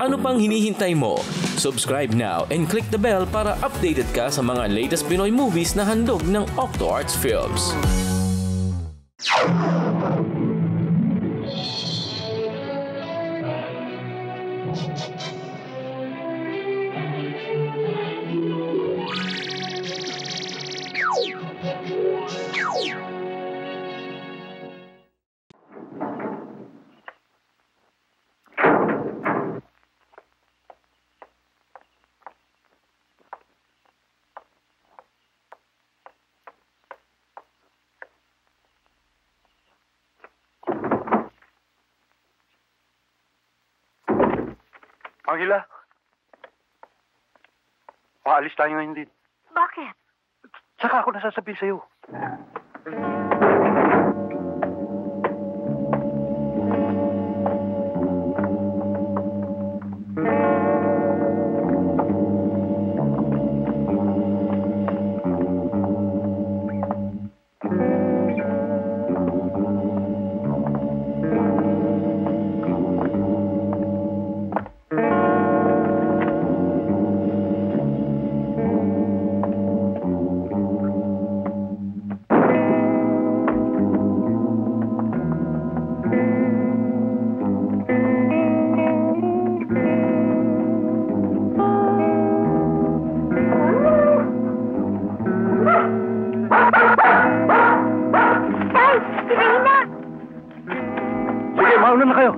Ano pang hinihintay mo? Subscribe now and click the bell para updated ka sa mga latest Pinoy movies na handog ng Octo Arts Films. Angela, maalis tayo ngayon din. Bakit? Saka ako nasasabihin sa'yo. Mauna na kayo.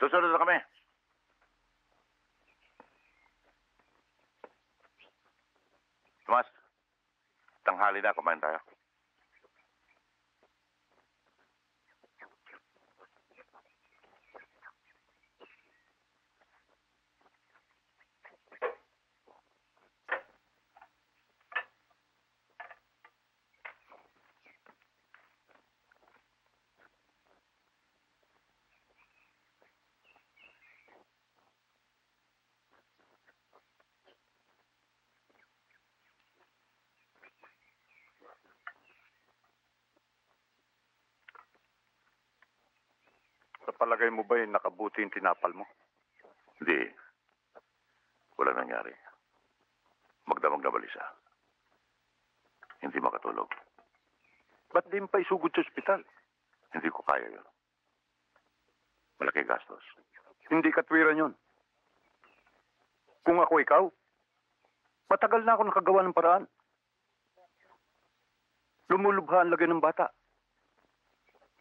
Susunod na kami. Tomas, tanghali na, kumain tayo. Sa palagay mo ba yung nakabuti yung tinapal mo? Hindi. Wala nangyari. Magdamag na balisa. Hindi makatulog. Ba't di mo pa isugod sa ospital? Hindi ko kaya yun. Malaki gastos. Hindi katwiran yun. Kung ako ikaw, matagal na ako nakagawa ng paraan. Lumulubha ang lagay ng bata.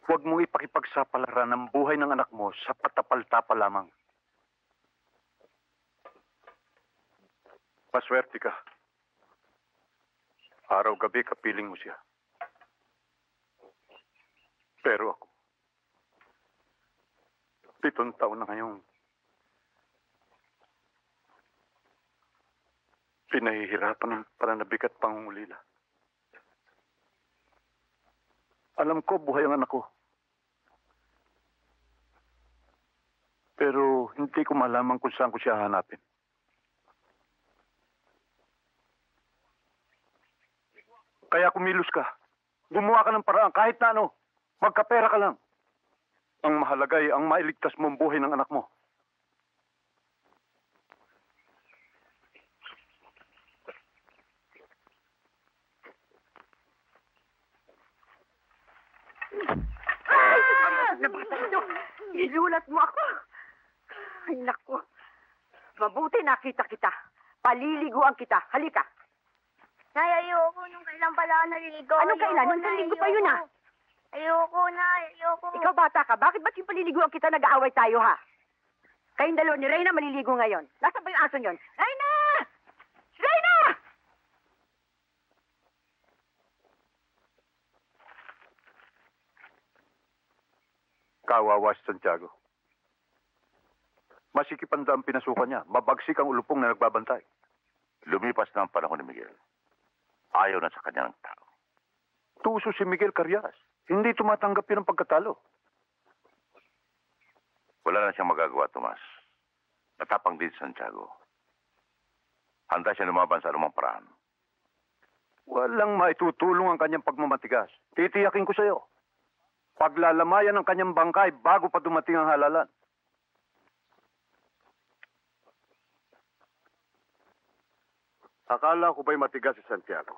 Huwag mong ipakipagsapalaran ang buhay ng anak mo sa patapal-tapal lamang. Maswerte ka. Araw-gabi kapiling mo siya. Pero ako, 7 taon na ngayong pinahihirapan ng pananabik at pangungulila. Alam ko, buhay ang anak ko. Pero hindi ko malaman kung saan ko siya hanapin. Kaya kumilos ka. Gumawa ka ng paraan kahit na ano. Magkapera ka lang. Ang mahalaga ay ang mailigtas mo ang buhay ng anak mo. Ilulat mo ako. Ay, naku. Mabuti nakita kita. Paliliguan kita. Halika. Nay, ayoko nung kailan pala ako naliligo. Anong kailan? Nung linggo pa yun, ah. Ayoko na, ayoko. Ikaw bata ka. Bakit ba't yung paliliguan kita nag-aaway tayo, ha? Kayong dalawa ni Reyna maliligo ngayon. Nasaan ba yung aso niyon? Reyna! Reyna! Kawawa si Santiago. Masikip ang daang pinasukan niya. Mabagsik ang ulupong na nagbabantay. Lumipas na ang panahon ni Miguel. Ayaw na sa kanya ng tao. Tuso si Miguel Carrias. Hindi tumatanggap yun ang pagkatalo. Wala na siyang magagawa, Tomas. Natapang din si Santiago. Handa siya lumaban sa anumang paraan. Walang maitutulong ang kanyang pagmamatigas. Titiyakin ko sa'yo. Paglalamayan ang kanyang bangkay bago pa dumating ang halalan. Akala ko ba'y matigas si Santiago?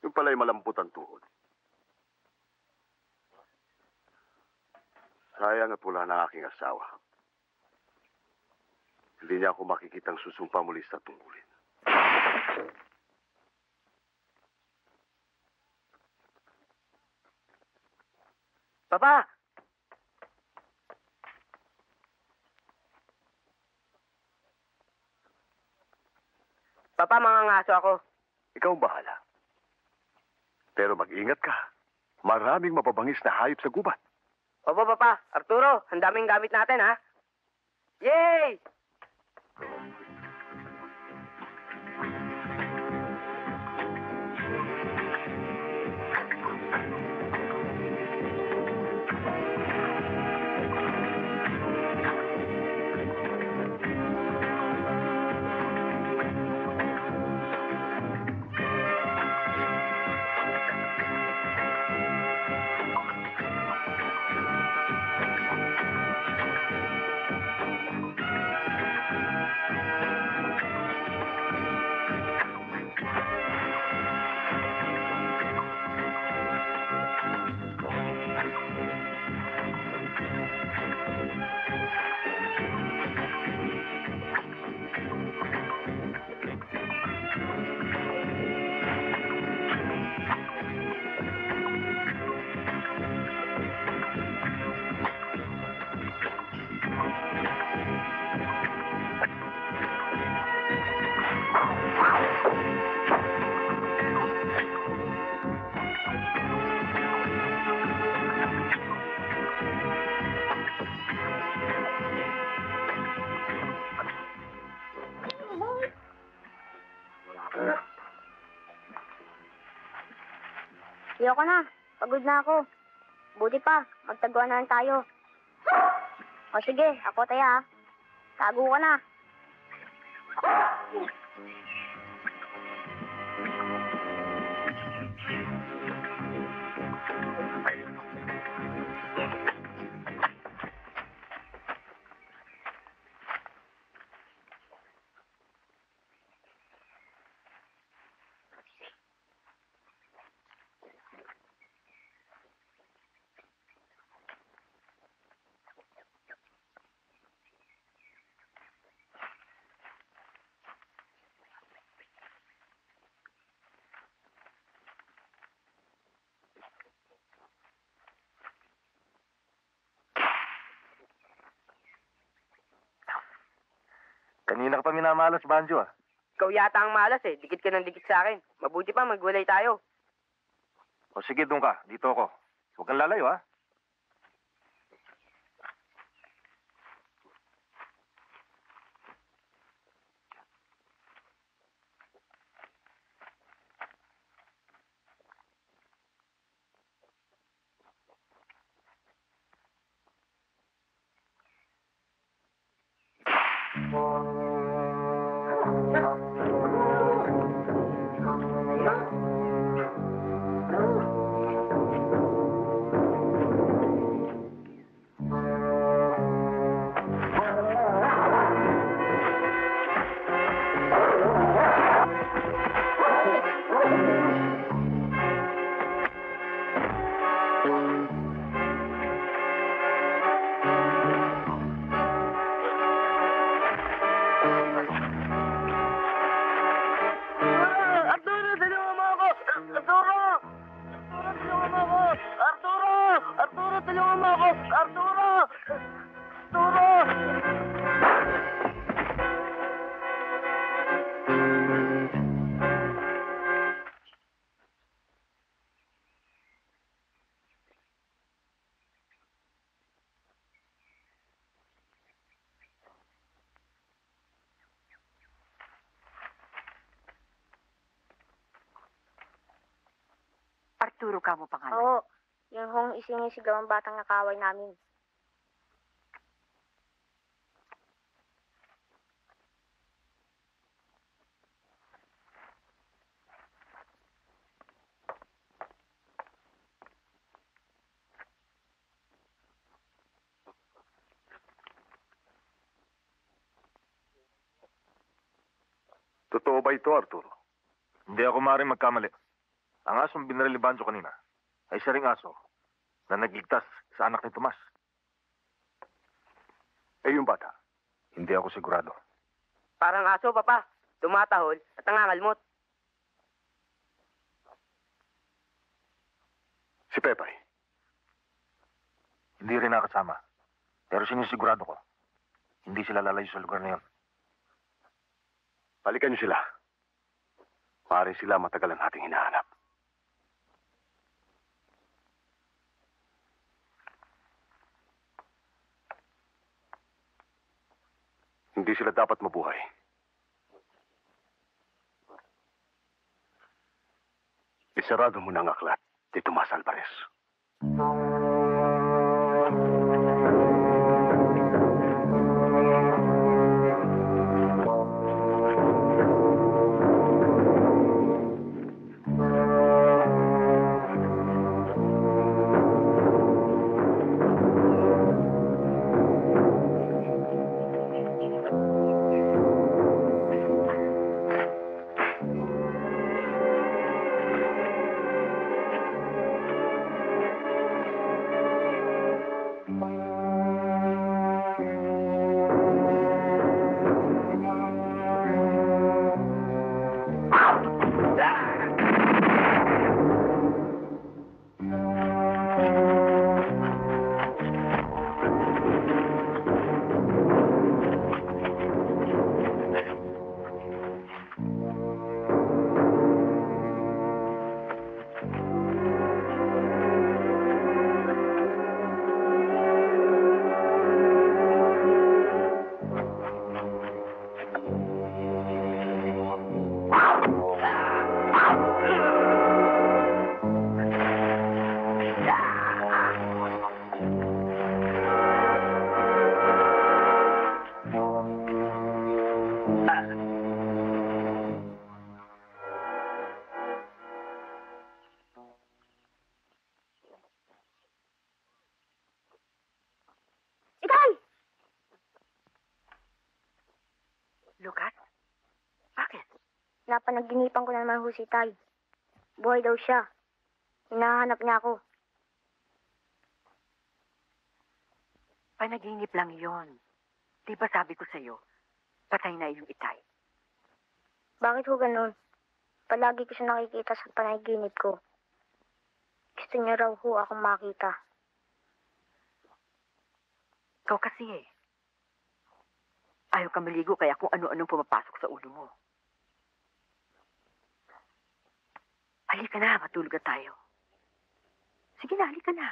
Yung pala'y malambot ang tuhod. Sayang at wala na aking asawa. Hindi niya ako makikitang susumpa muli sa tungkulin. Papa! Papa, mangangaso ako. Ikaw ang bahala. Pero mag-ingat ka. Maraming mapabangis na hayop sa gubat. Opo, Papa. Arturo, ang daming gamit natin, ha? Yay! Ayoko na. Pagod na ako. Buti pa, magtagwa na lang tayo. O sige, ako taya. Tago ka na. Kanina ka pa minamalas, Banjo, ah. Ikaw yata ang malas eh. Dikit ka ng dikit sa akin. Mabuti pa, magwalay tayo. O sige, doon ka. Dito ako. Huwag kang lalayo, ah. Arturo ka mo pangalan. Oo, yung hong isinisigaw ang batang nakaway namin. Totoo ba ito, Arturo? Hindi ako maaaring magkamali. Ang asong binaril ni Banjo kanina ay siya ring aso na nagligtas sa anak ni Tomas. Eh, yung bata? Hindi ako sigurado. Parang aso, Papa. Tumatahol at nangangalmot. Si Pepay? Hindi rin nakasama. Pero sinisigurado ko, hindi sila lalayo sa lugar na yun. Balikan niyo sila. Maaari sila matagal ang ating hinahanap. Hindi sila dapat mabuhay. Isarado mo na ang aklat ni Tomas Alvarez. Itay! Lucas? Bakit? Napanaginipan ko na naman ho si Tay. Buhay daw siya. Hinahanap niya ako. Panaginip lang yon. Di ba sabi ko sa'yo, patay na yung Itay. Bakit ho ganun? Palagi ko siya nakikita sa panaginip ko. Gusto niya raw ho akong makita. Ikaw kasi eh. Ayaw ka maligo kaya kung ano-anong pumapasok sa ulo mo. Halika na, matulog na tayo. Sige na, halika na.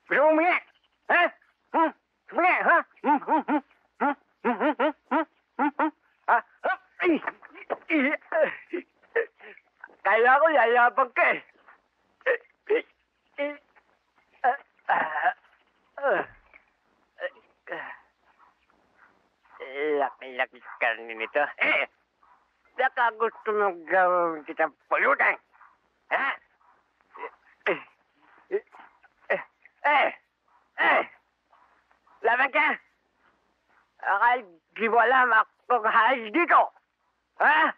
Gusto mo umingi? Ha? Umingi, ha? Ha? Kaya ko yayabang ka eh. Laki-laki ka nito. Baka gusto mong gawin kitang pulutan. Ha? Laban ka? Akal, di mo alam akong halis dito. Ha?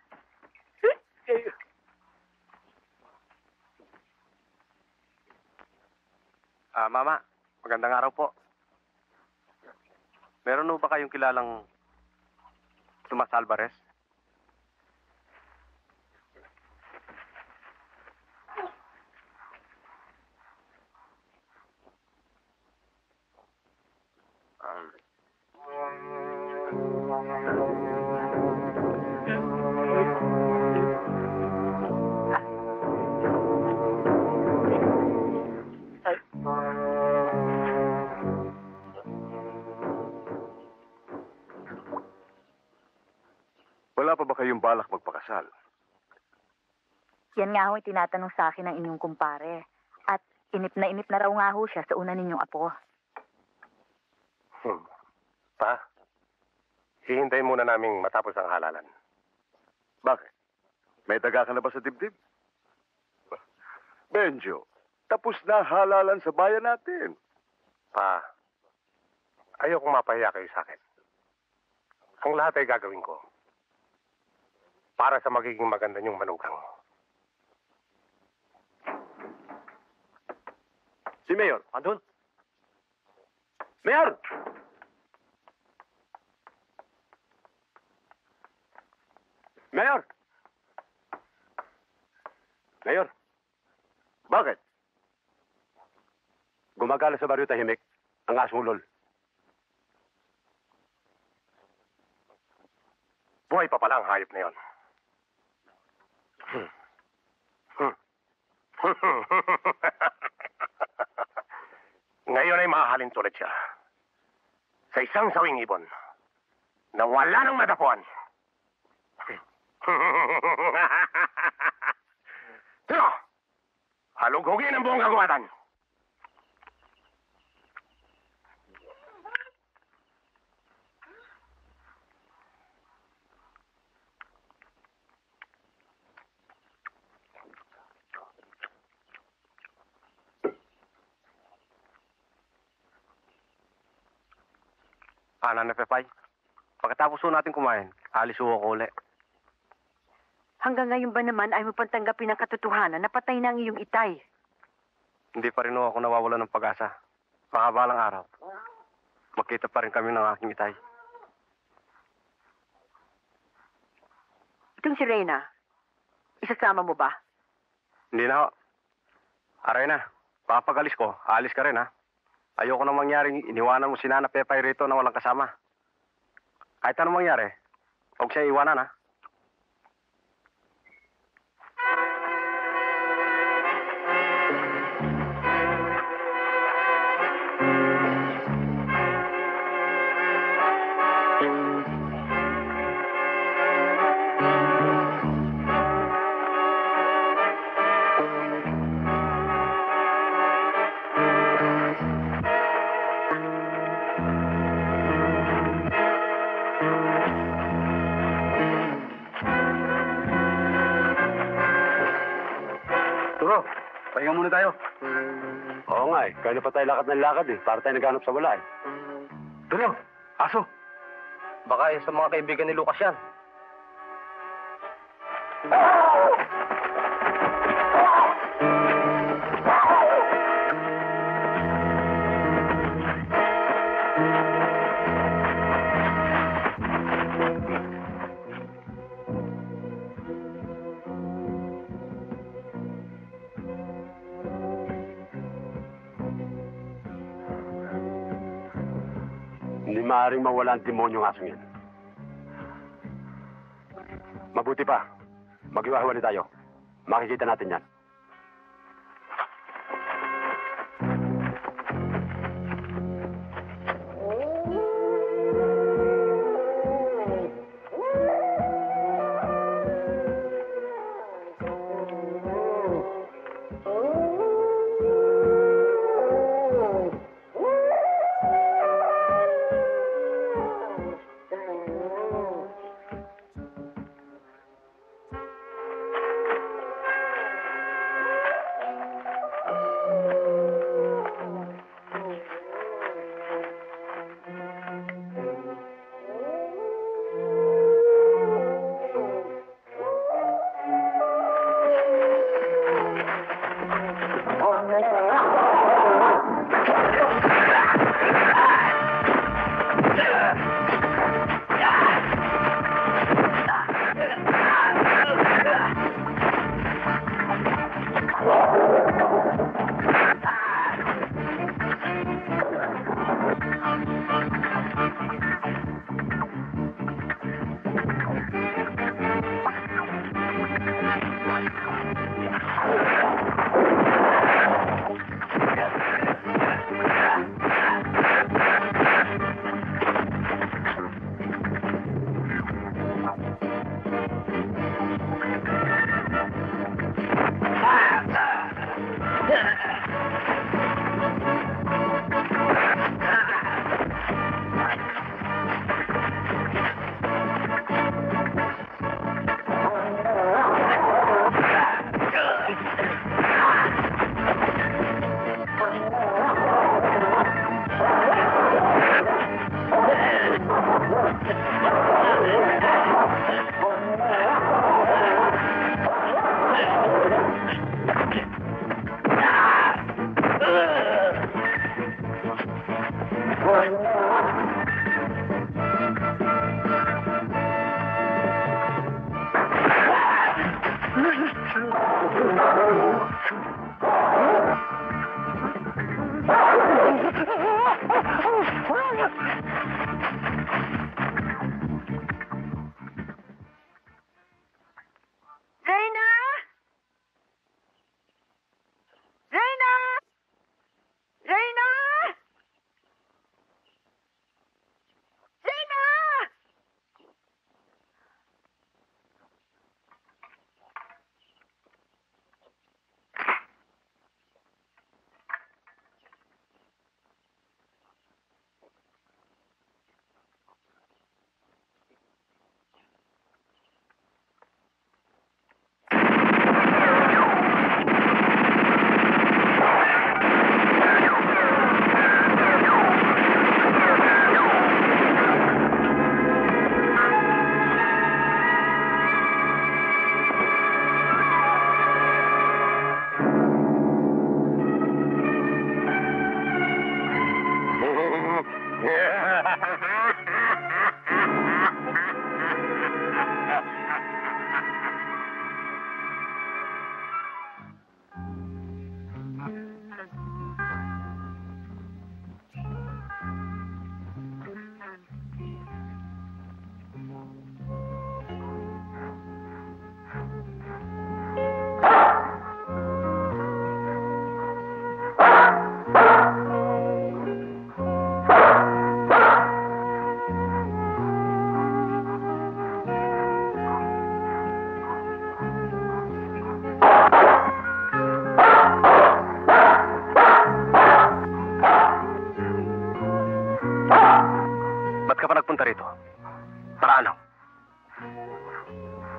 Mama, magandang araw po. Meron ho ba kayong kilalang Tomas Alvarez? Wala pa ba kayong balak magpakasal? Yan nga ho yung tinatanong sa akin ng inyong kumpare. At inip na raw nga ho siya sa una ninyong apo. Pa, hihintayin muna naming matapos ang halalan. Bakit? May daga ka na ba sa dibdib? Benjo, tapos na halalan sa bayan natin. Pa, ayaw kong mapahiya kayo sa akin. Ang lahat ay gagawin ko para sa magiging maganda niyong manugang. Si Mayor, andun? Mayor! Mayor! Mayor! Bakit? Gumagala sa baryo tahimik ang asong ulol. Buhay pa pala ang hayop na yon. Ngayon ay mahahalin ulit siya sa isang sawing ibon na wala nang matapuan. Tino, halugugin ang buong kagubatan. Ana na Pepay, Pagkatapos ho natin kumain, alis ho ako ulit. Hanggang ngayon ba naman ay mo pang tanggapin ang katotohanan na patay na ang iyong itay? Hindi pa rin ho ako nawawala ng pag-asa. Baka balang araw, magkita pa rin kami ng aking itay. Itong si Reyna, isasama mo ba? Hindi na ho. Aray na, papagalis ko, alis ka rin ha. Ayoko na mangyaring iniwanan mo si Nana Pepay rito na walang kasama. Kahit anong mangyari, huwag siya iwanan ha. Turo, pahinga muna tayo. Oo nga eh, kaya na pa tayo lakad ng lakad eh, para tayo naghanap sa wala eh. Turo, aso. Baka sa mga kaibigan ni Lucas yan. Hindi maaaring mawala ang demonyo ng asong yan. Mabuti pa, mag-iwahiwalay tayo. Makikita natin yan.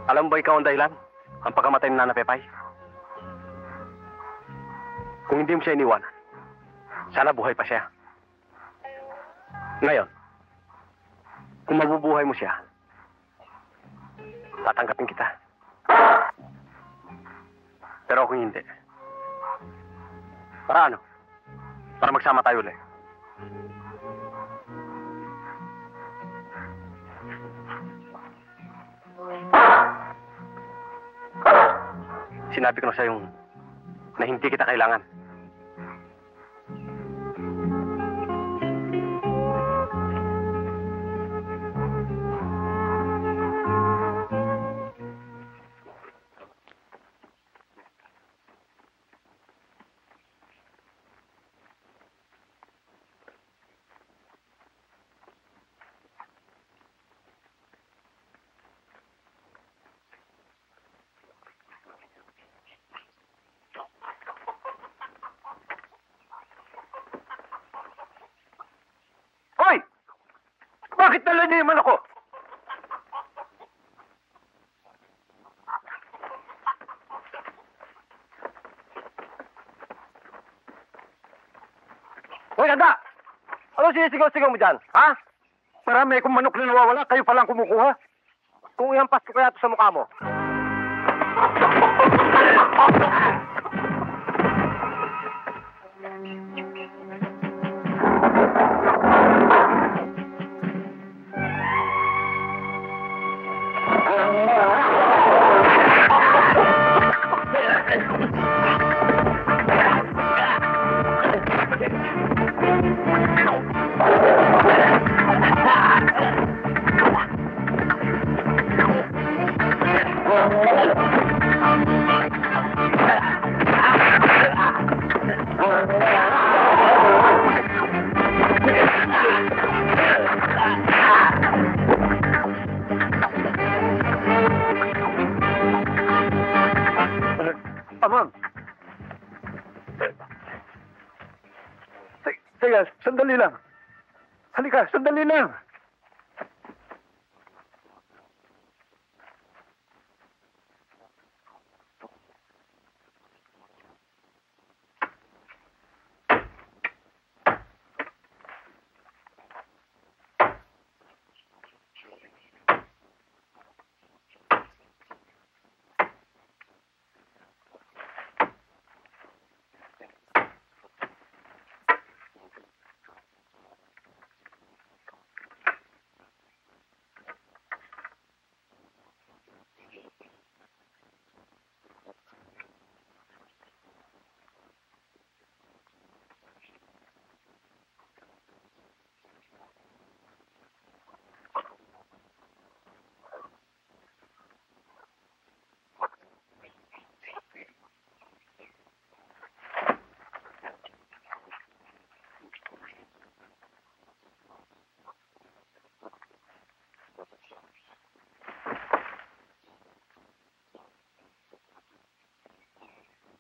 Alam mo ba ikaw ang dahilan? Ang pagkamatay ni Nana Pepay? Kung hindi mo siya iniwanan, sana buhay pa siya. Ngayon, kung mabubuhay mo siya, tatanggapin kita. Pero kung hindi, para ano? Para magsama tayo ulit. Sinabi ko na sa'yo na hindi kita kailangan. Hoy! Bakit dala niyo yung manok ko? Hoy, ganda! Ano sinisigaw-sigaw mo dyan? Ha? Marami akong manok na nawawala, kayo palang kumukuha. Kung ihampas ko kaya ito sa mukha mo. Amang. Sige, sandali lang. Halika, sandali lang.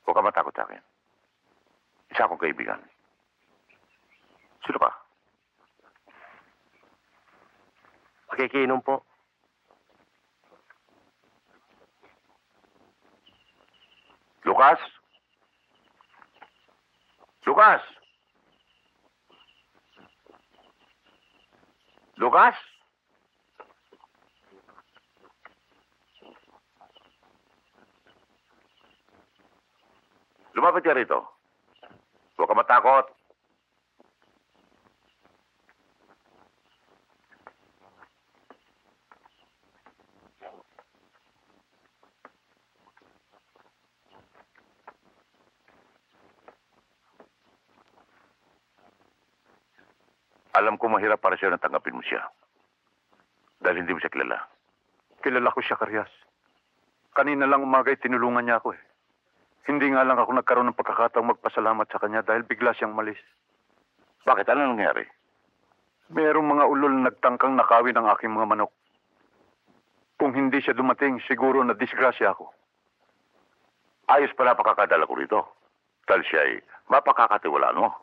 Huwag ka matakot sa akin. Isa akong kaibigan. Sino ka? Makikiinom po. Lucas? Lucas? Lucas? Lumapit ka rito. Huwag ka matakot. Alam ko mahirap para siya na tanggapin mo siya. Dahil hindi mo siya kilala. Kilala ko siya, Karyas. Kanina lang umaga'y tinulungan niya ako eh. Hindi nga lang ako nagkaroon ng pagkakataong magpasalamat sa kanya dahil bigla siyang malis. Bakit? Ano nangyari? Mayroong mga ulol na nagtangkang nakawin ang aking mga manok. Kung hindi siya dumating, siguro na disgrasya ako. Ayos pala pakakadala ko rito. Dahil siya ay mapakakatiwalaan mo.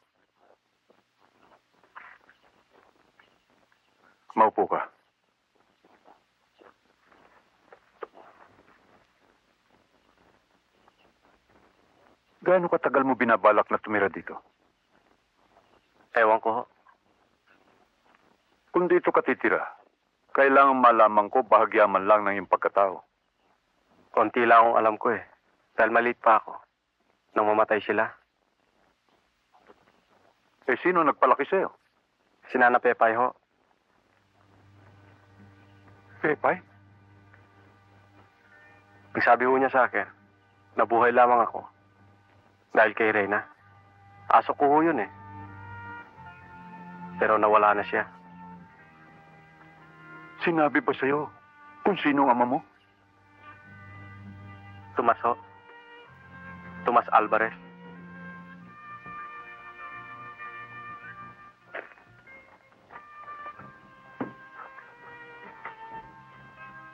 Maupo ka. Gaano katagal mo binabalak na tumira dito? Ewan ko ho. Kung dito ka titira, kailangan malaman ko bahagyaman lang ng iyong pagkatao. Konti lang akong alam ko eh. Dahil maliit pa ako. Nang mamatay sila. Eh, sino nagpalaki sa'yo? Si Nana Pepay ho. Pepay? Ang sabi ho niya sa akin, nabuhay lamang ako. Dahil kay Reyna. Aso ko ho yun eh. Pero nawala na siya. Sinabi ba sa'yo kung sino ang ama mo? Tomas ho. Tomas Alvarez.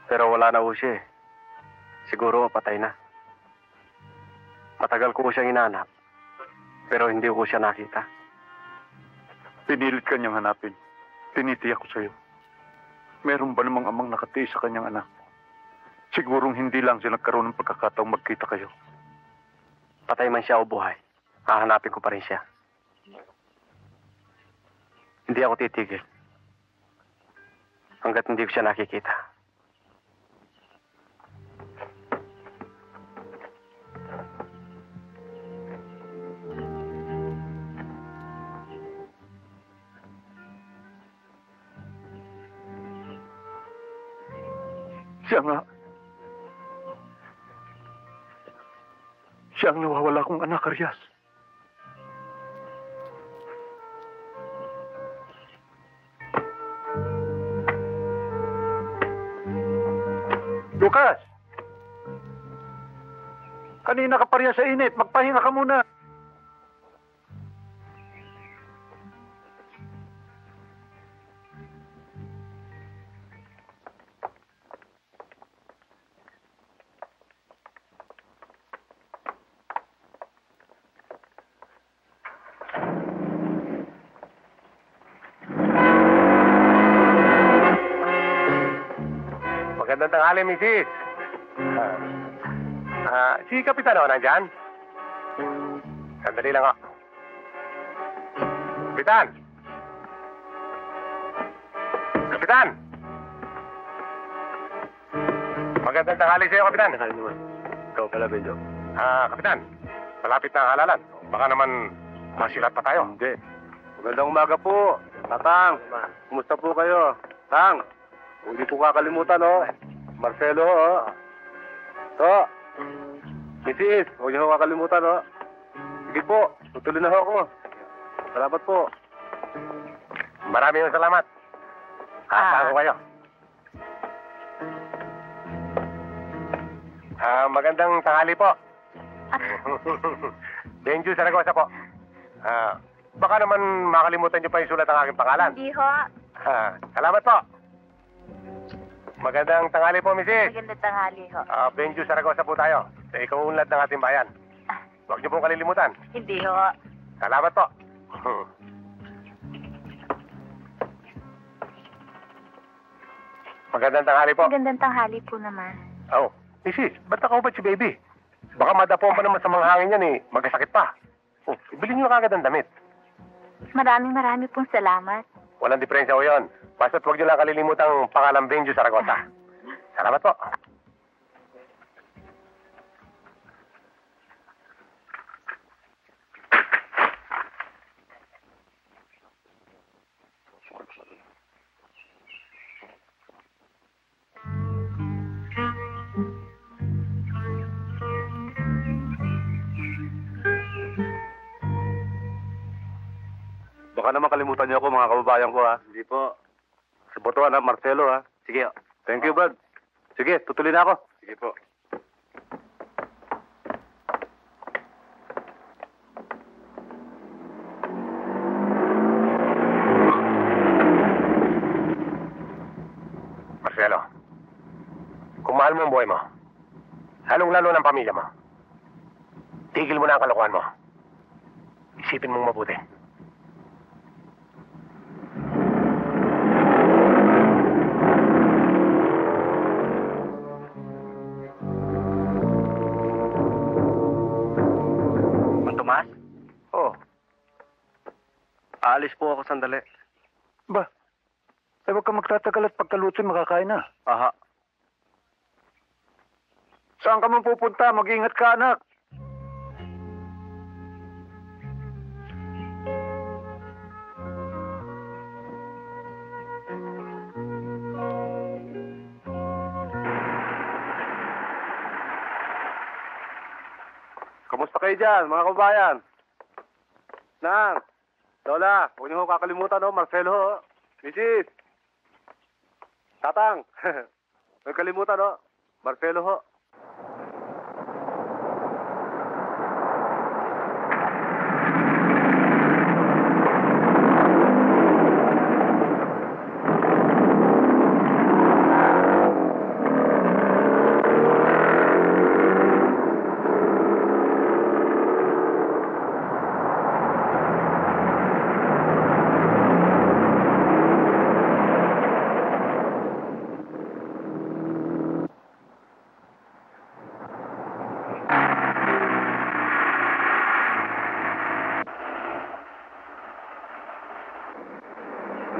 Pero wala na ho siya eh. Siguro patay na. Matagal ko siyang hinanap. Pero hindi ko siya nakita. Pinilit ka niyang hanapin. Tinitiyak ko sa'yo. Meron ba namang amang nakatiis sa kanyang anak? Sigurong hindi lang sila nagkaroon ng pagkakataong magkita kayo. Patay man siya o buhay, hahanapin ko pa rin siya. Hindi ako titigil. Hanggat hindi ko siya nakikita. Siya nga. Siya ang nawawala kong anak, Arias. Lucas! Kanina ka pa riyan sa init. Magpahinga ka muna. Magandang tanghali, Mrs. Si Kapitan o, nandyan? Sandali lang ako. Kapitan! Kapitan! Magandang tanghali sa'yo, Kapitan. Tanghali naman. Ikaw pala, Benjo. Kapitan, malapit na ang halalan. Baka naman masilat pa tayo. Hindi. Magandang umaga po. Tatang, kumusta po kayo? Tang, hindi po kakalimutan, oh. Marcelo, oh. To. Mrs., huwag niyo kakalimutan, oh. Sige po, tutuloy na ako. Salamat po. Maraming salamat. Kasama ko kayo. Magandang tanghali po. Benju Saragosa po. Baka naman makalimutan niyo pa yung sulat ng aking pangalan. Hindi ho. Salamat po. Magandang tanghali po, Mrs. Magandang tanghali ho. Benju Saragosa po tayo. Sa ikaunlad ng ating bayan. Huwag niyo pong kalilimutan. Hindi ho. Salamat po. Magandang tanghali po. Magandang tanghali po naman. Oh, Mrs., ba't nakaubad si baby? Baka madapuan pa naman sa mga hangin yan eh. Magkasakit pa. Oh, ibili niyo kagad ang damit. Maraming pong salamat. Walang diferensya ko yun. Basta't huwag niyo lang kalilimutang pangalang Benju Saragosa. Salamat po. Baka naman kalimutan niyo ako, mga kababayan ko, ha? Hindi po. Si Botoan, ha? Marcelo, ha? Sige. Thank you, Brad. Sige, tutuloy na ako. Sige po. Marcelo, kung mahal mo ang buhay mo, lalong-lalo ng pamilya mo, tigil mo na ang kalokohan mo. Isipin mong mabuti. Aalis po ako sandali. Ba? Huwag ka magtatagal at pagkaluto makakain na. Aha. Saan ka man pupunta? Mag-ingat ka, anak. Kamusta kayo dyan, mga kabayan? Nang, Lola, huwag niyo ho kakalimutan, Marcelo, ho. Mrs. Tatang, huwag kalimutan, Marcelo, ho.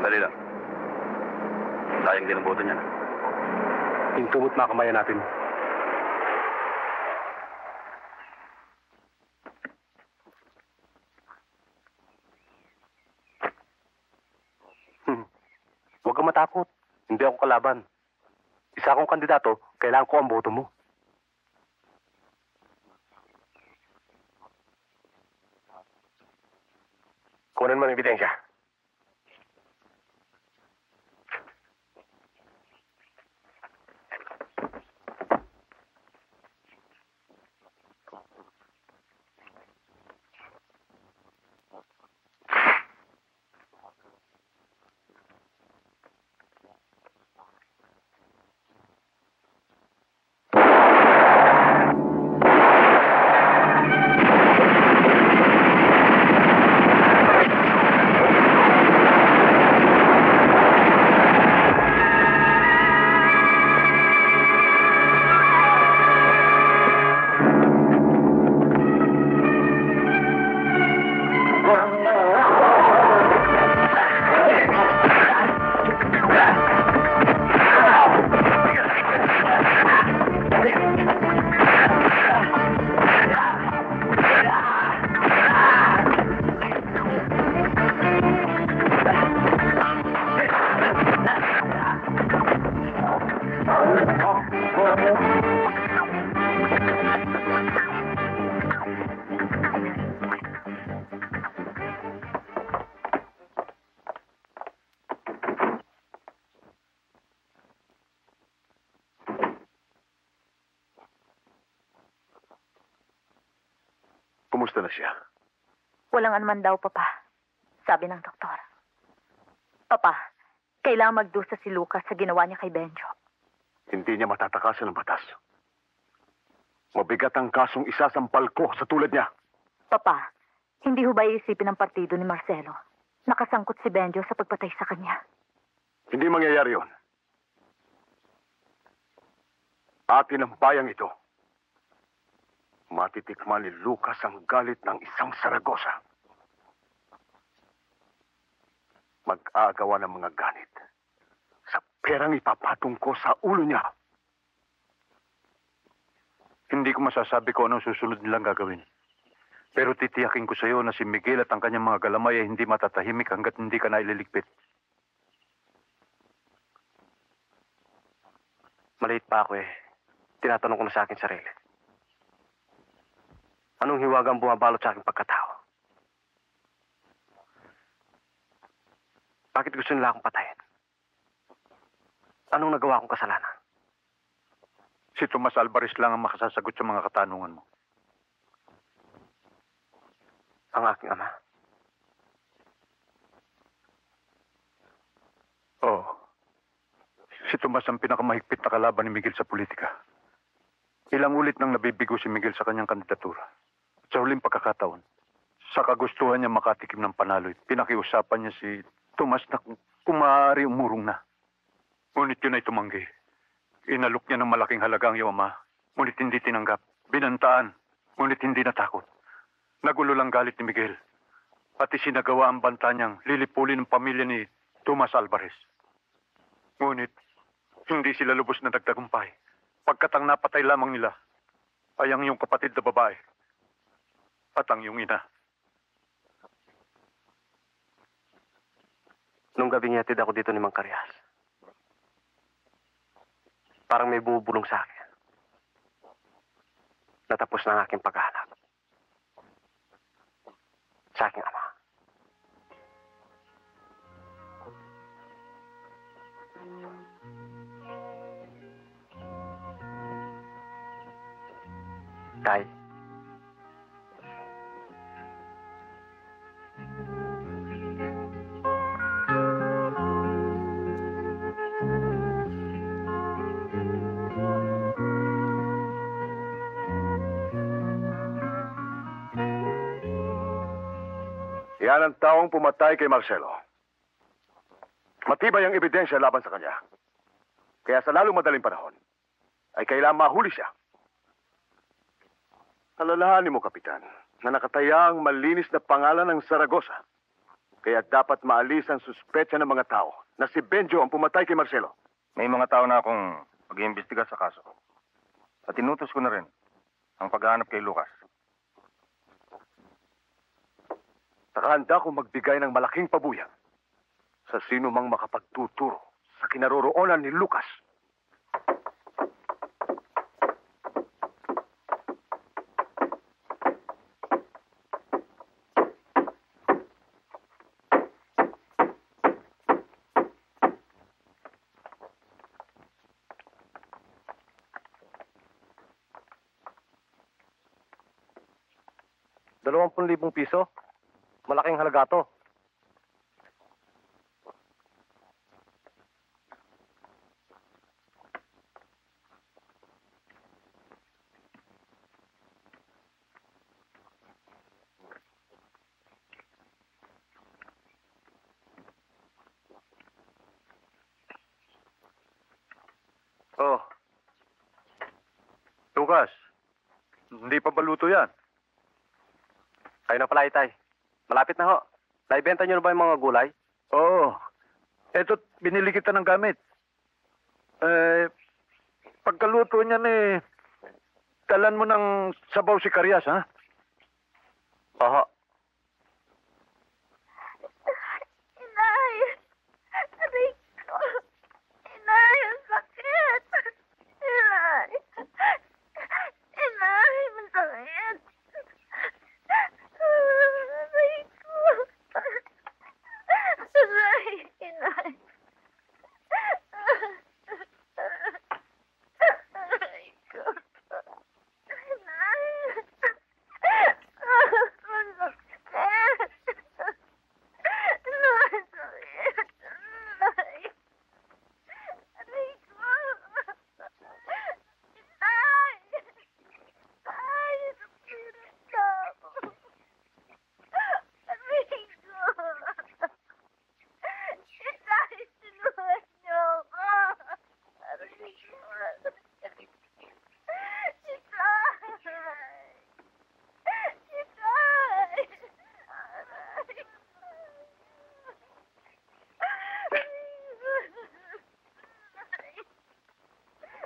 Dali lang. Sayang din ang boto niya. Hintumot makamayan natin. Huwag kang matakot. Hindi ako kalaban. Isa akong kandidato, kailangan ko ang boto mo. Kunin mo ng ebidensya. Kumusta na siya? Walang anuman daw, Papa. Sabi ng doktor. Papa, kailangan magdusa si Lucas sa ginawa niya kay Benjo. Hindi niya matatakasan ng batas. Mabigat ang kasong isasampal ko sa tulad niya. Papa, hindi ho ba iisipin ng partido ni Marcelo? Nakasangkot si Benjo sa pagpatay sa kanya. Hindi mangyayari yun. Atin ang bayang ito. Matitikman ni Lucas ang galit ng isang Saragosa. Mag-aagawa ng mga ganit sa perang ipapatong ko sa ulo niya. Hindi ko masasabi kung anong susunod nilang gagawin. Pero titiyakin ko sa iyo na si Miguel at ang kanyang mga galamay ay hindi matatahimik hanggat hindi ka na ililigpit. Maliit pa ako eh. Tinatanong ko na sa akin sarili. Anong hiwagang bumabalot sa aking pagkatao? Bakit gusto nila akong patayin? Anong nagawa kong kasalanan? Si Tomas Alvarez lang ang makasasagot sa mga katanungan mo. Ang aking ama. Oo. Si Tomas ang pinakamahigpit na kalaban ni Miguel sa politika. Ilang ulit nang nabibigo si Miguel sa kanyang kandidatura. Sa huling pagkakataon, sa kagustuhan niya makatikim ng panalo, pinakiusapan niya si Tomas na kung maaari umurong na. Ngunit yun ay tumanggi. Inalok niya ng malaking halaga ang iyong ama, ngunit hindi tinanggap. Binantaan, ngunit hindi natakot. Nagulo lang galit ni Miguel. Pati sinagawa ang banta niyang lilipulin ng pamilya ni Tomas Alvarez. Ngunit, hindi sila lubos na nagtagumpay. Pagkat ang napatay lamang nila ay ang iyong kapatid na babae at ang iyong ina. Nung gabing yatid ako dito ni Mang Karyas, parang may bubulong sa akin. Natapos na ang aking paghahanap sa aking ama. Tay, Yan ang taong pumatay kay Marcelo. Matibay ang ebidensya laban sa kanya. Kaya sa lalong madaling panahon, ay kailangan mahuli siya. Alalahanin mo, Kapitan, na nakataya ang malinis na pangalan ng Zaragoza. Kaya dapat maalis ang suspetsa ng mga tao na si Benjo ang pumatay kay Marcelo. May mga tao na akong mag-iimbestiga sa kaso. At tinutos ko na rin ang paghahanap kay Lucas. Nakahanda kong magbigay ng malaking pabuyan sa sino mang makapagtuturo sa kinaroroonan ni Lucas. ₱20,000? Malaking halaga to. Oh. Lucas, hindi pa baluto yan. Kayo na pala, Itay. Malapit na ho. Naibenta niyo na ba yung mga gulay? Oo. Eto, binili kita ng gamit. Pagkaluto niyan talan mo ng sabaw si Karyas, ha? Oo. Inay! Aray ko! Inay, ang sakit! Inay! Inay, masakit! Aray ko! Aray, inay! Aray ko! Inay!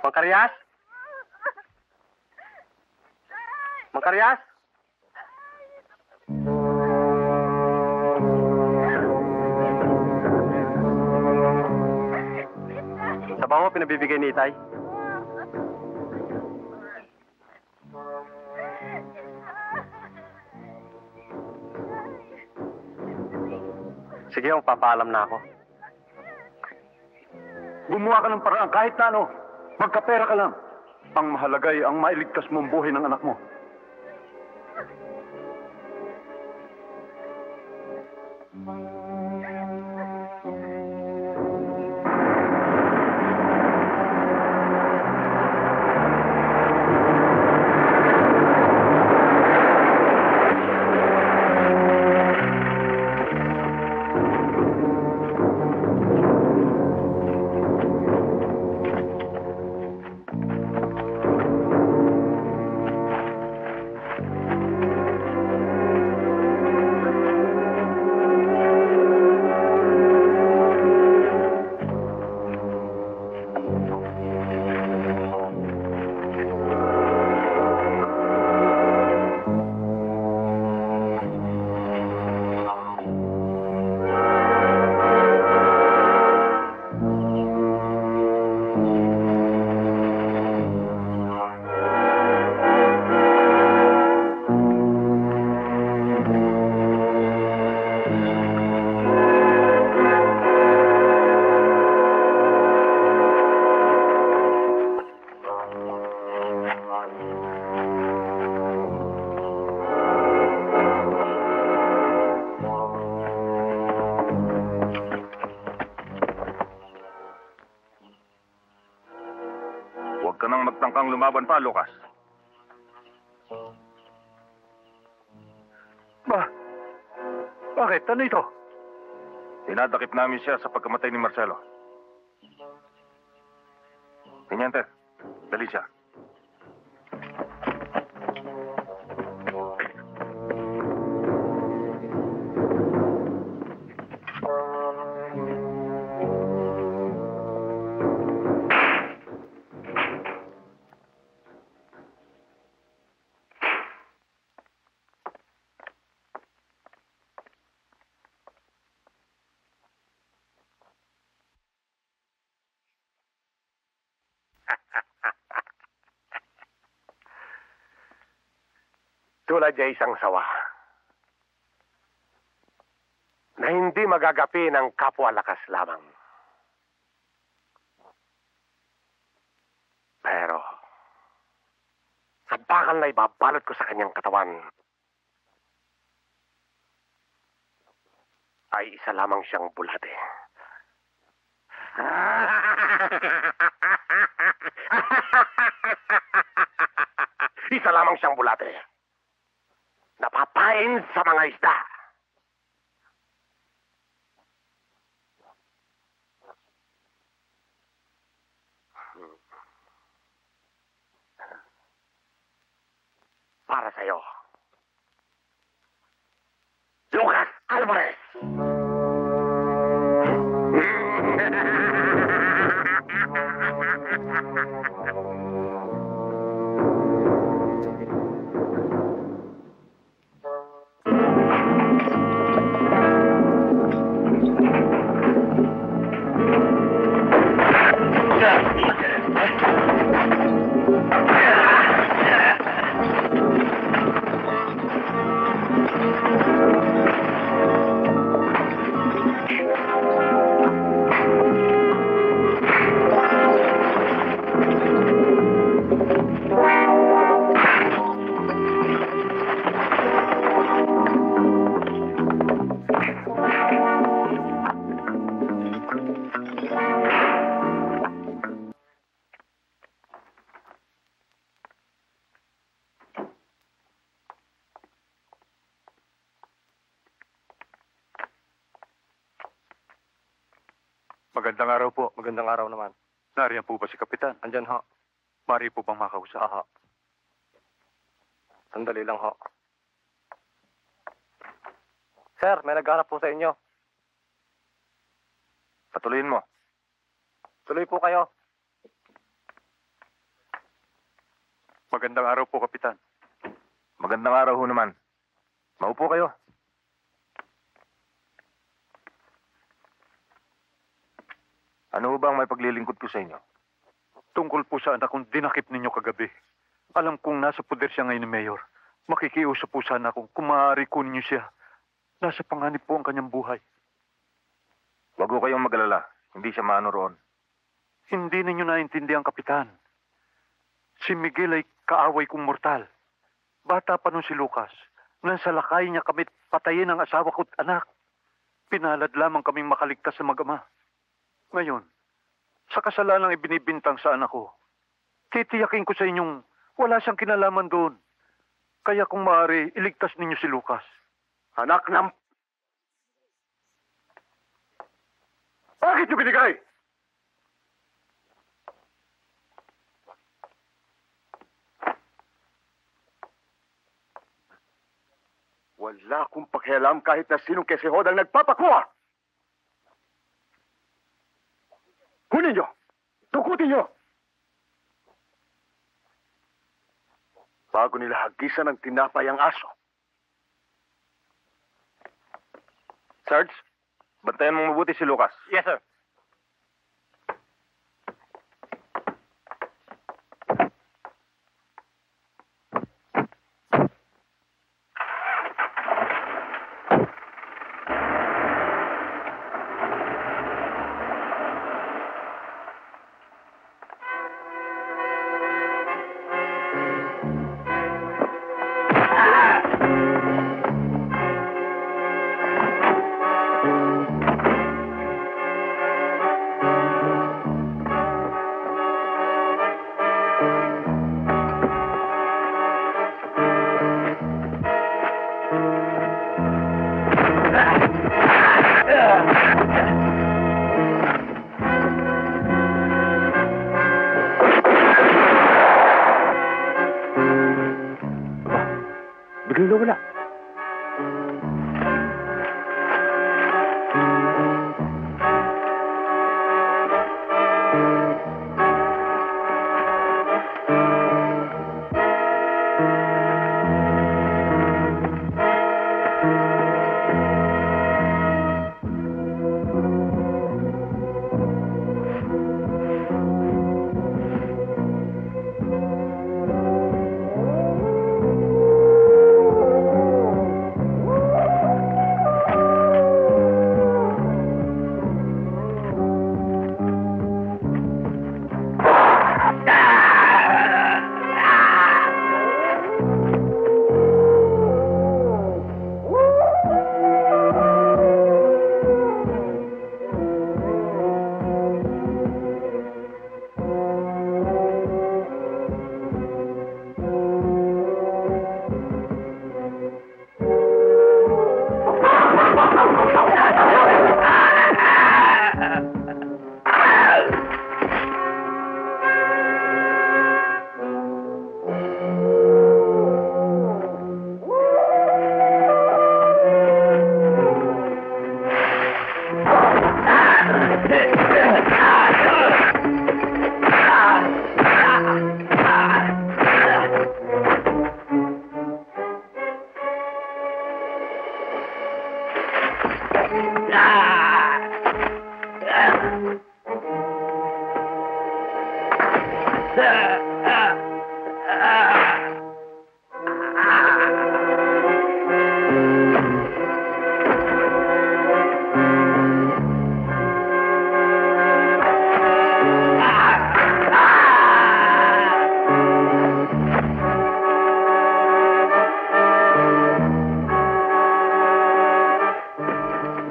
Mang Karyas? Mang Karyas? Sabaw mo pinabibigay ni Itay? Sige, magpapaalam na ako. Gumawa ka ng paraan kahit na ano. Magkapera ka lang. Ang mahalaga ay ang mailigtas mong buhay ng anak mo. Huwag ka nang magtangkang lumaban pa, Lucas. Bakit? Ano ito? Dinadakip namin siya sa pagkamatay ni Marcelo. Teniente, dali siya. Tulad niya isang sawa na hindi magagapi ng kapwa lakas lamang. Pero sa bakal na ibabalot ko sa kanyang katawan ay isa lamang siyang bulate. Isa lamang siyang bulate. Napapain sa mga isda. Para sa'yo, Lucas Alvarez. Magandang araw po. Magandang araw naman. Nariyan po ba si Kapitan? Andyan ho. Mari po bang makausap? Aha. Sandali lang ho. Sir, may nagharap po sa inyo. Patuloyin mo. Tuloy po kayo. Magandang araw po, Kapitan. Magandang araw ho naman. Maupo kayo. Ano ho bang may paglilingkod ko sa inyo? Tungkol po sa anak kong dinakip ninyo kagabi. Alam kong nasa poder siya ngayon ni Mayor. Makikiusap po sana kung maaari kunin niyo siya. Nasa panganib po ang kanyang buhay. Huwag ho kayong mag-alala. Hindi siya maano roon. Hindi ninyo naintindihan, Kapitan. Si Miguel ay kaaway kong mortal. Bata pa nun si Lucas. Nang sa lakay niya kami patayin ang asawa ko't anak. Pinalad lamang kaming makaligtas sa mag-ama. Ngayon, sa kasalanang ibinibintang sa anak ko, titiyakin ko sa inyong wala siyang kinalaman doon. Kaya kung maaari, iligtas ninyo si Lucas. Anak ng... Bakit niyo binigay? Wala akong pakialam kahit na sinong kesehod ang nagpapakuha. Kunin niyo! Tukutin niyo! Bago nila hagisan ng tinapay ang aso. Sarge, bantayan mong mabuti si Lucas. Yes, sir. biglang nawala.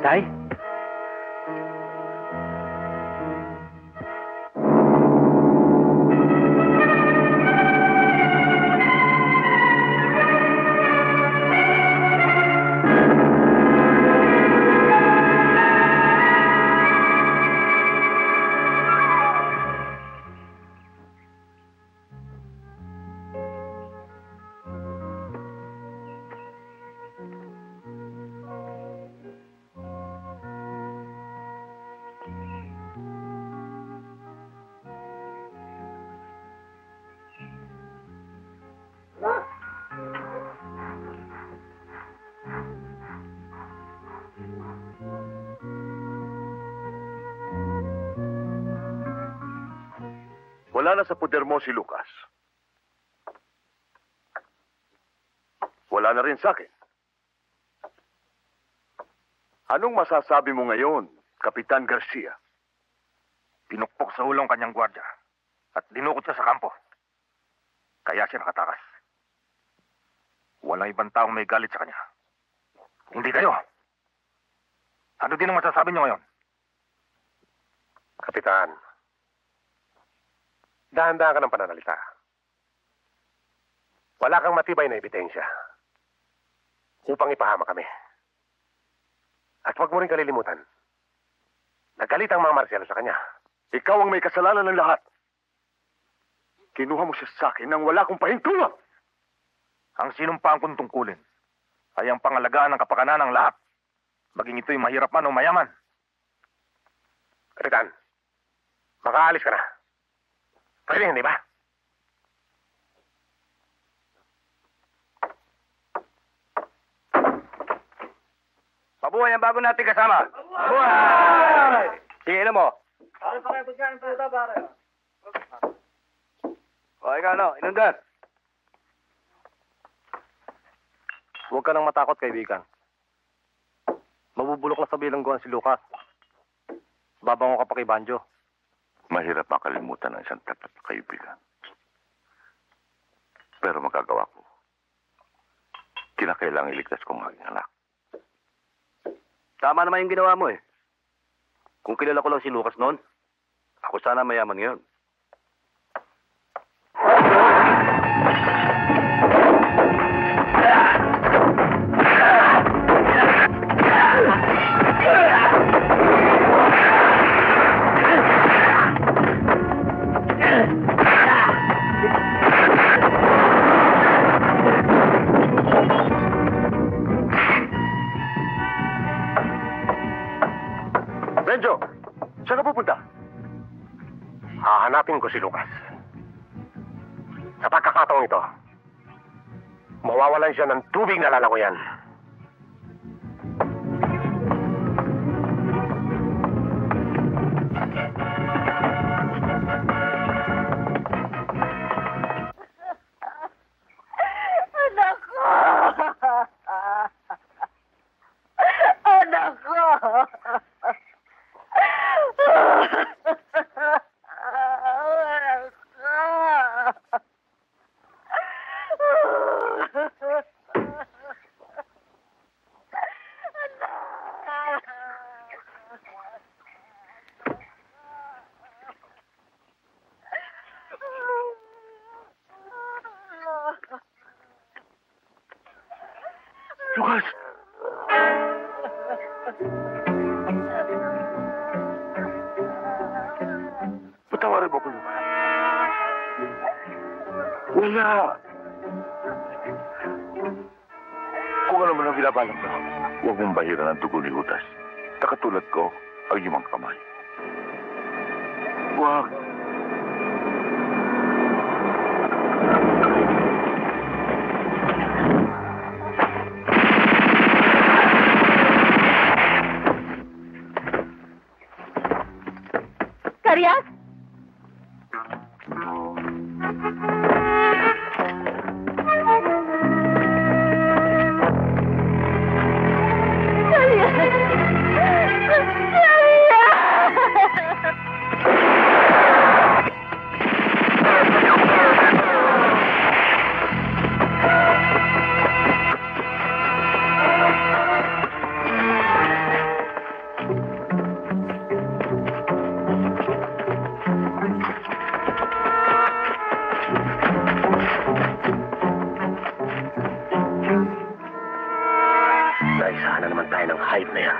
Tay? Wala na sa poder mo si Lucas. Wala na rin sa akin. Anong masasabi mo ngayon, Kapitan Garcia? Pinukpok sa ulong kanyang gwardya at dinukot siya sa kampo. Kaya siya nakatakas. Walang ibang taong may galit sa kanya. Hindi kayo. Ano din ang masasabi niyo ngayon? Kapitan, dahan-dahan ka ng pananalita. Wala kang matibay na ebidensya upang ipahama kami. At huwag mo rin kalilimutan, nagalit ang mga Marcial sa kanya. Ikaw ang may kasalanan ng lahat. Kinuha mo siya sa akin nang wala kong pahintulot. Ang sinumpaan kong tungkulin ay ang pangalagaan ng kapakanan ng lahat. Maging ito'y mahirap man o mayaman. Kapitan, makaalis ka na. Pwede, hindi ba? Mabuhay ang bago nating kasama. Mabuhay! Sige, ilan mo? O, ikaw, no? Inundan. Huwag ka nang matakot, kaibigan. Mabubulok na sa bilangguan si Lucas. Babango ka pa kay Banjo. Mahirap makalimutan ng isang tapat na kaibigan. Pero magagawa ko. Kinakailangang iligtas kong aking anak. Tama naman yung ginawa mo eh. Kung kilala ko lang si Lucas noon, ako sana mayaman ngayon. ko si Lucas. Sa pagkakataong ito, mawawalan siya ng tubig na lalakoyan. Anak ko! Anak ko! Lucas! Patawarin mo ko, Lucas. Wala. Kung ano man ang binabalak mo, huwag mong bahiran ang dugo ni Judas. Na katulad ko, ang iyong mga kamay. Wag. Karyas? Naisahan na naman tayo ng hype na yan.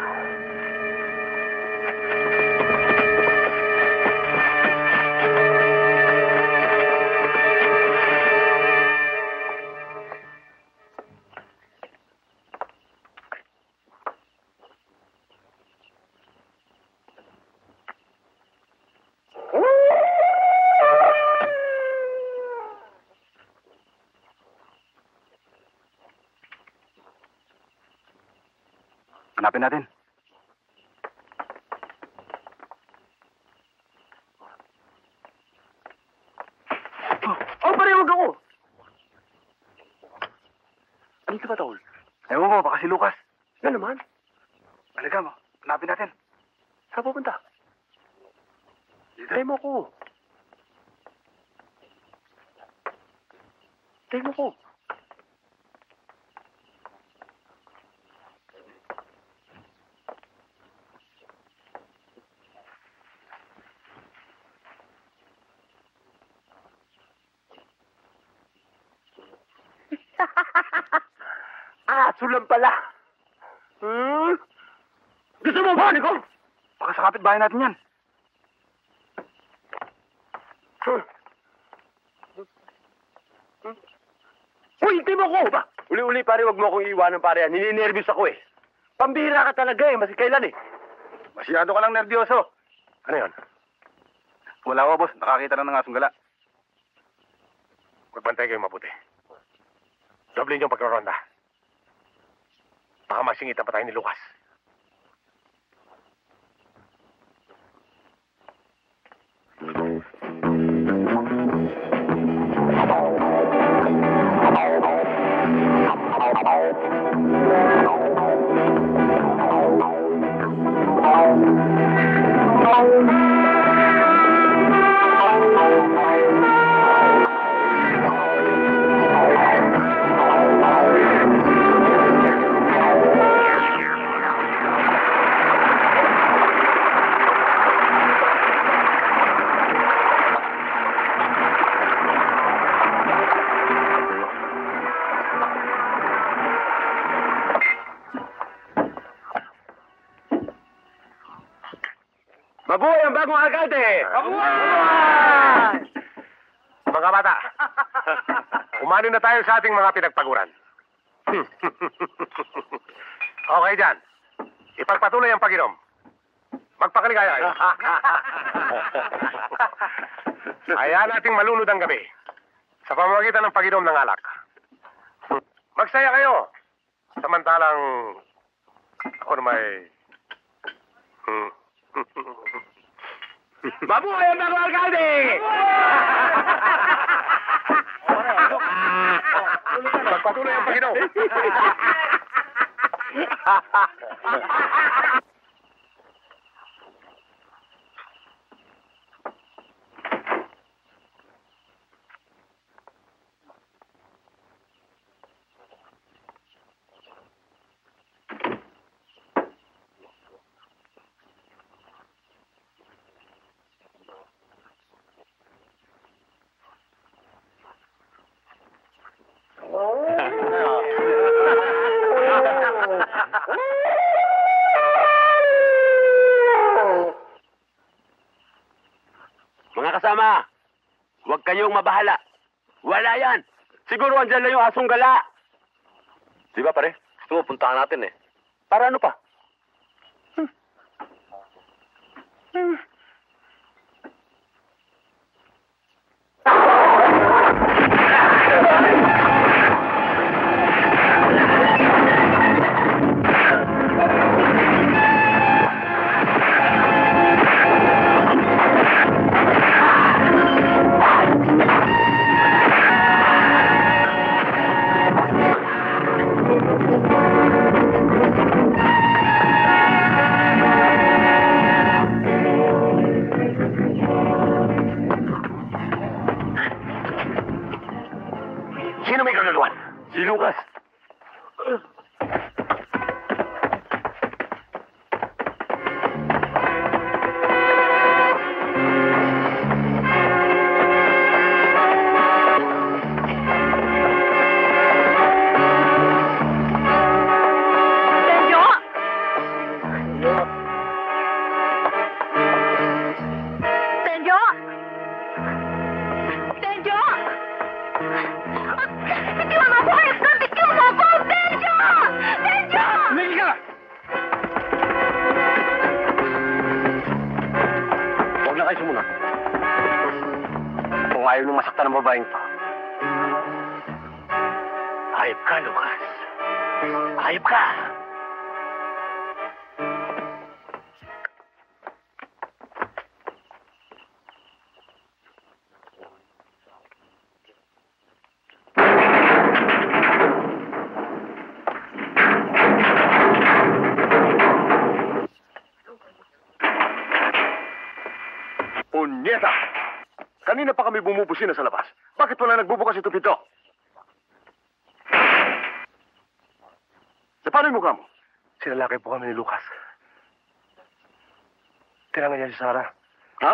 Hanapin natin. Oh, parehog ako! Ano ka ba, Taul? Ewan ko, baka si Lucas. Na naman? Halika mo, hanapin natin. Saan pupunta? Hintay mo ko. Hintay mo ko. Aso lang pala. Gusto mo ba, Nico? Baka sa kapitbahay natin yan. Uy, hindi mo ko ba? Uli-uli, pare, wag mo akong iiwanan, pare. Nininervyos ako eh. Pambihira ka talaga eh, masikailan eh. Masyado ka lang nervyoso. Ano yun? Wala ko, boss. Nakakita lang ng asong gala. Magbantay kayo mabuti. Doble yung pagkaronda. Baka masingitan pa tayo ni Lucas. Mabuhay ang bagong alkalde! Mabuhay! Mga bata, umano na tayo sa ating mga pinagpaguran. Okay dyan. Ipagpatuloy ang pag-inom. Magpakaligaya kayo. Hayaan nating malunod ang gabi sa pamamagitan ng pag-inom ng alak. Magsaya kayo. Samantalang ako na may... Mabuhay ang bagong alkalde! Magpatuloy ang pag-inom. Mga kasama, huwag kayong mabahala. Wala yan. Siguro andyan lang yung asong gala. Di ba pare? Gusto mo puntahan natin eh. Para ano pa? Sino may kagagawan? Si Lucas. Huwag na kayo sumunod. Kung ayaw nung masaktan ng babaeng to. Hayop ka, Lucas. Hayop ka. Punyeta! Kanina pa kami bumubusina sa labas. Bakit wala nagbubukas ito pito? Sa paano yung mukha mo? Sinalakay po kami ni Lucas. Tinangan niya si Sarah. Ha?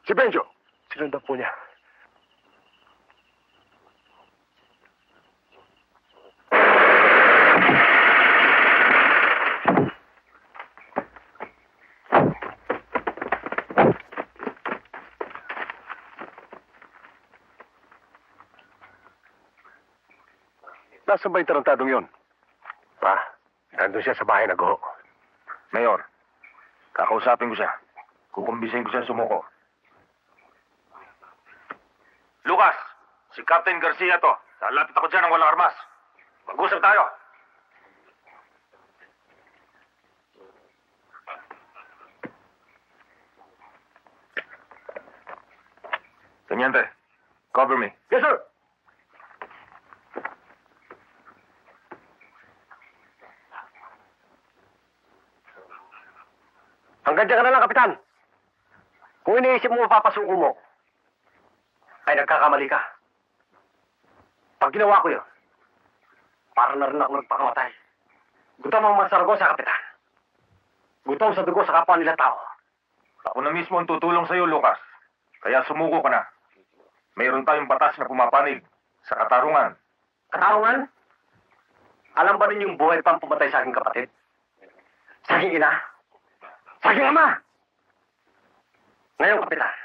Si Benjo? Sinundan po niya. Nasaan ba yung tarantadong yun? Pa, nandun siya sa bahay nag-ho. Mayor, kakausapin ko siya. Kukumbisin ko siya sumuko. Lucas, si Captain Garcia to. Lalapit ako dyan ng walang armas. Mag-usap tayo. Teniente, cover me. Yes, sir! Hanggang dyan ka na lang, Kapitan. Kung iniisip mo mapapasuko mo, ay nagkakamali ka. Pag ginawa ko yun, para na rin ako nagpakamatay. Gutom ang mga sargo sa Kapitan. Gutom sa dugo sa kapwa nila tao. Ako na mismo ang tutulong sa'yo, Lucas. Kaya sumuko ka na. Mayroon tayong batas na pumapanig sa katarungan. Katarungan? Alam ba ninyong buhay pa ang pumatay sa aking kapatid? Sa aking ina? Sa aking ama! Ngayon, Kapitan,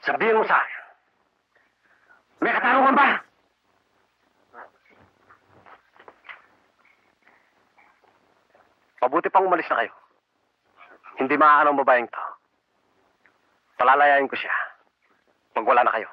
sabihin mo sa akin, may katarungan ba? Mabuti pang umalis na kayo. Hindi maaano ang babaeng to. Palalayain ko siya. Magwala na kayo.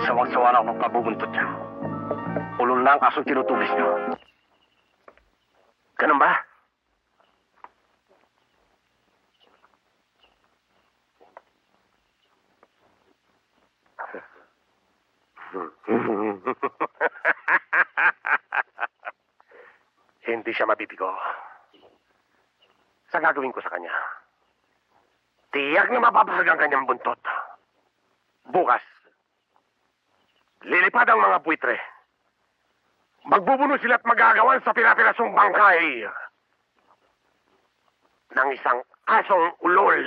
Sawang-sawa na akong pabubuntot niya. Ulol na ang kasong tinutubis niyo. Ganun ba? Hindi siya mabibigo. Sa gagawin ko sa kanya, tiyak na mapapahag ang kanyang buntot. Bukas, lilipad ang mga buitre. Magbubuno sila at magagawan sa pira-pirasong bangkay ng isang asong ulol.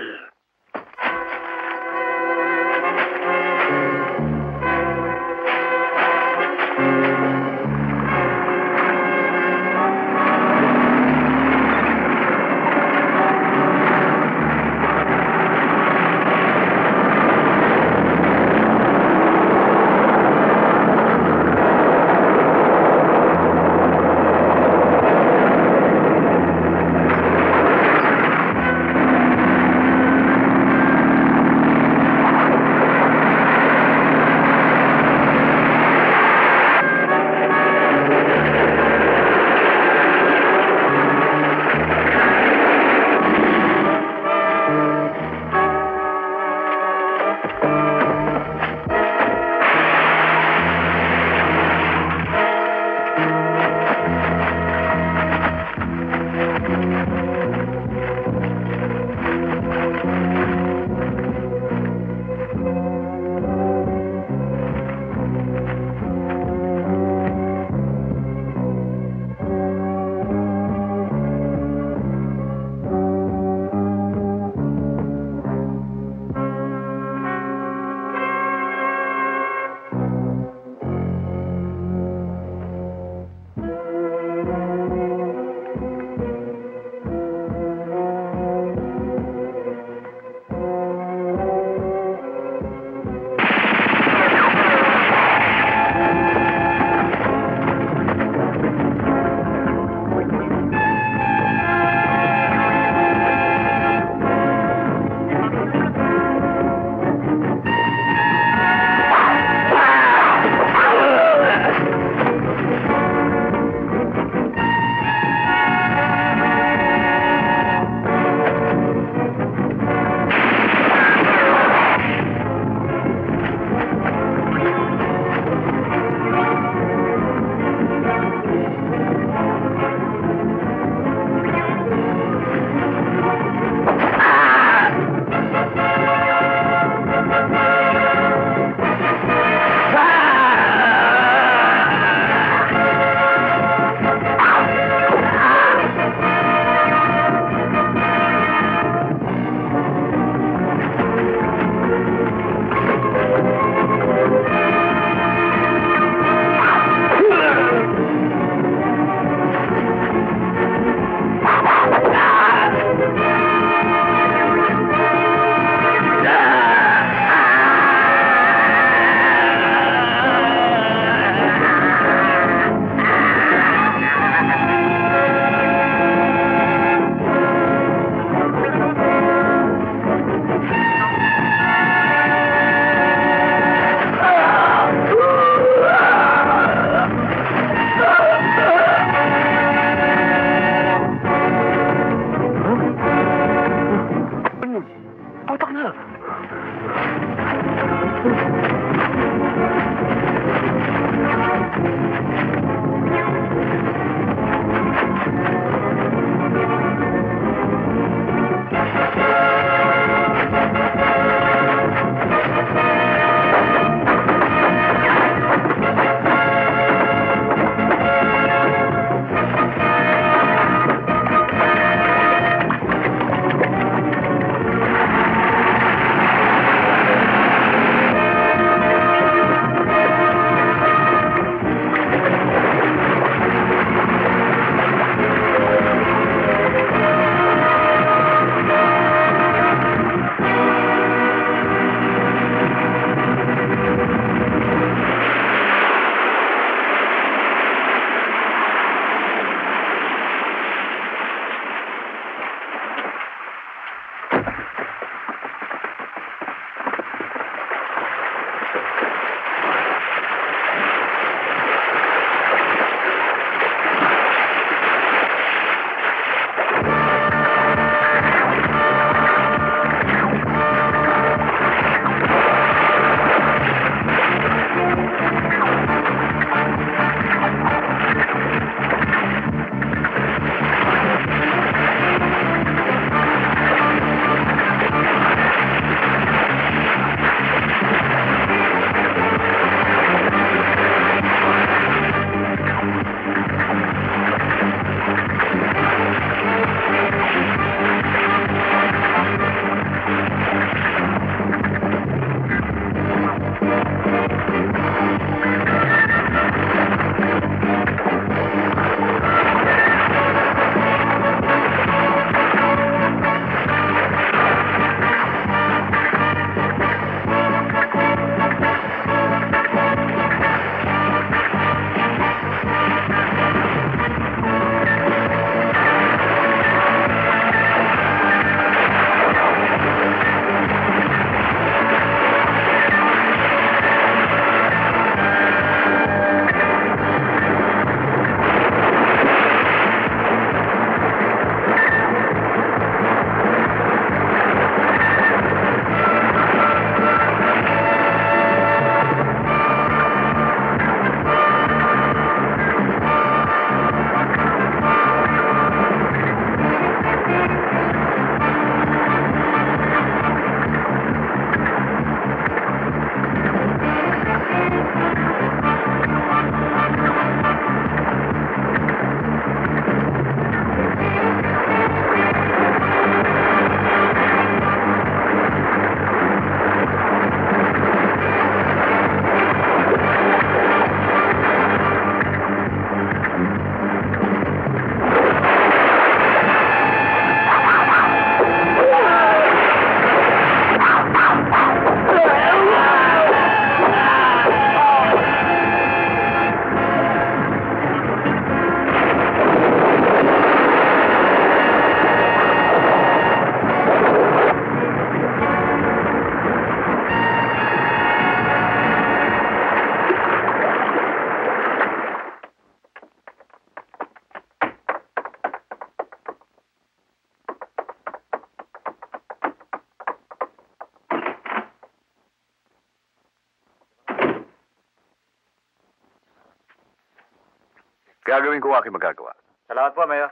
Gagawin ko aking magagawa. Salamat po, Mayor.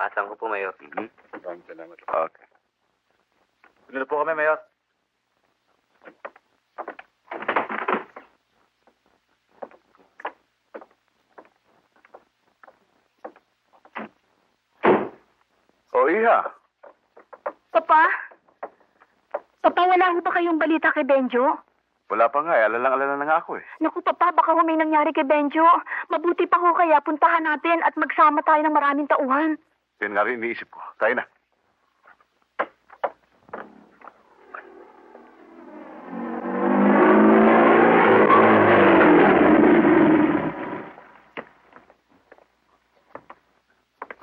Asan ko po, Mayor? Maraming salamat. Okay. Sunod po kami, Mayor. O, Iha. Papa? Papa, wala ho ba kayong balita kay Benjo? Wala pa nga eh. Alalang-alala na nga ako eh. Naku, Papa, baka ho may nangyari kay Benjo. Mabuti pa ho kaya puntahan natin at magsama tayo ng maraming tauhan. Yan nga rin iniisip ko. Tayo na.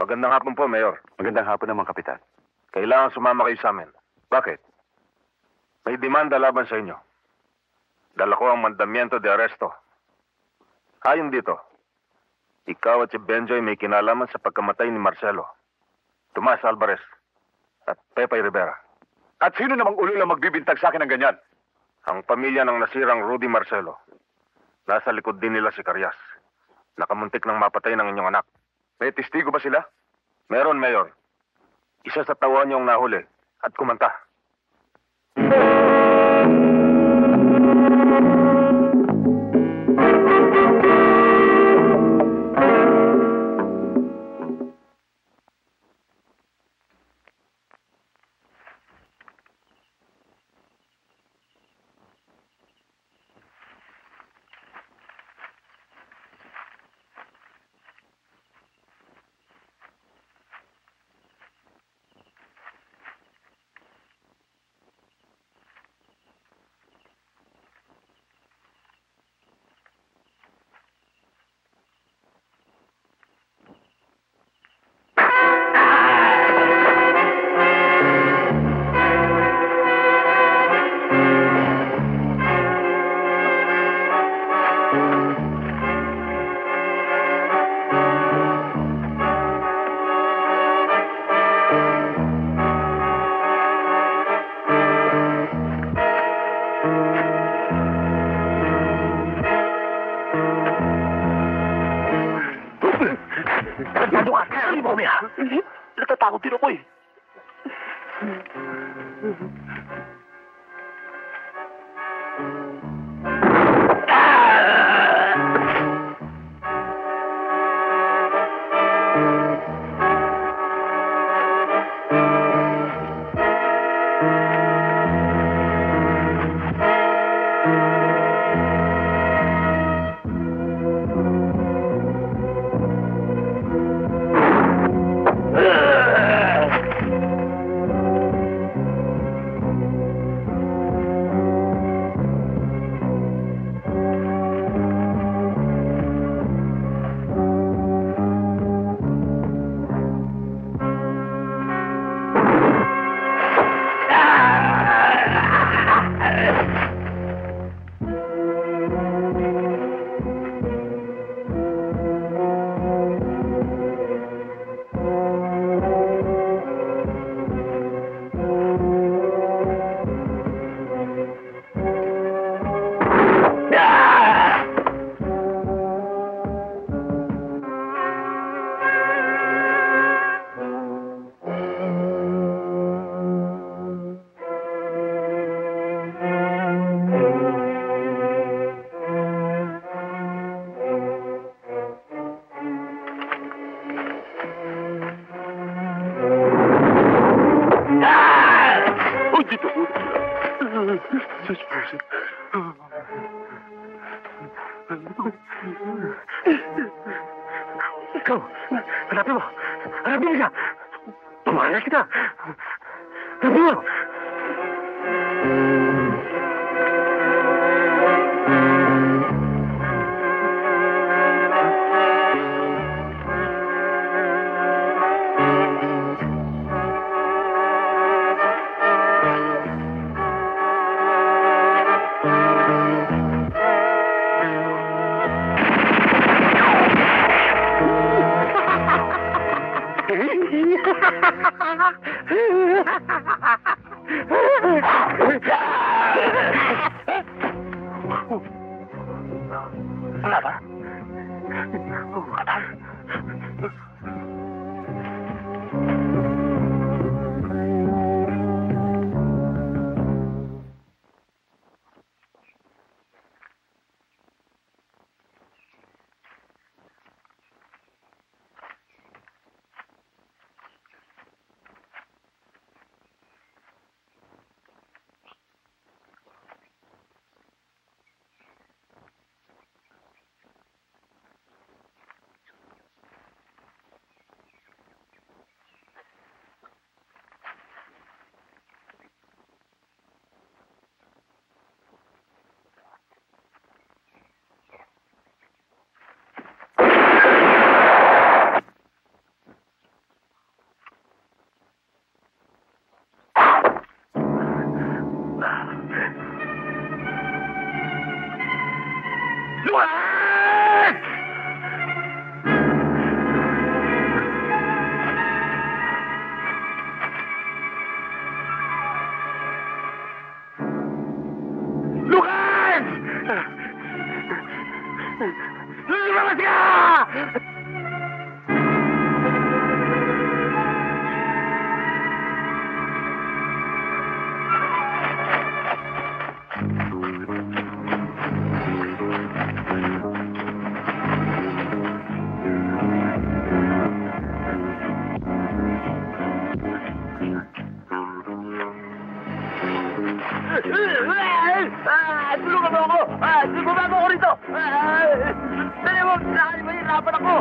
Magandang hapon po, Mayor. Magandang hapon naman, Kapitan. Kailangan sumama kayo sa amin. Bakit? May demanda laban sa inyo. Dala ko ang mandamiento de arresto. Ayon dito, ikaw at si Benjoy may kinalaman sa pagkamatay ni Marcelo, Tomas Alvarez, at Pepay Rivera. At sino namang ulo lang magbibintag sa akin ng ganyan? Ang pamilya ng nasirang Rudy Marcelo. Nasa likod din nila si Carias. Nakamuntik ng mapatay ng inyong anak. May testigo ba sila? Meron, Mayor. Isa sa tauhan niyong nahuli at kumanta. Natatakot din ako eh. Ikaw, hanapin mo. Hanapin mo siya. Tumakas kita. Hanapin mo. Wala ba? Tulungan mo ako! Bumaba mo ako rito! Dali mo! Mahirapan ako!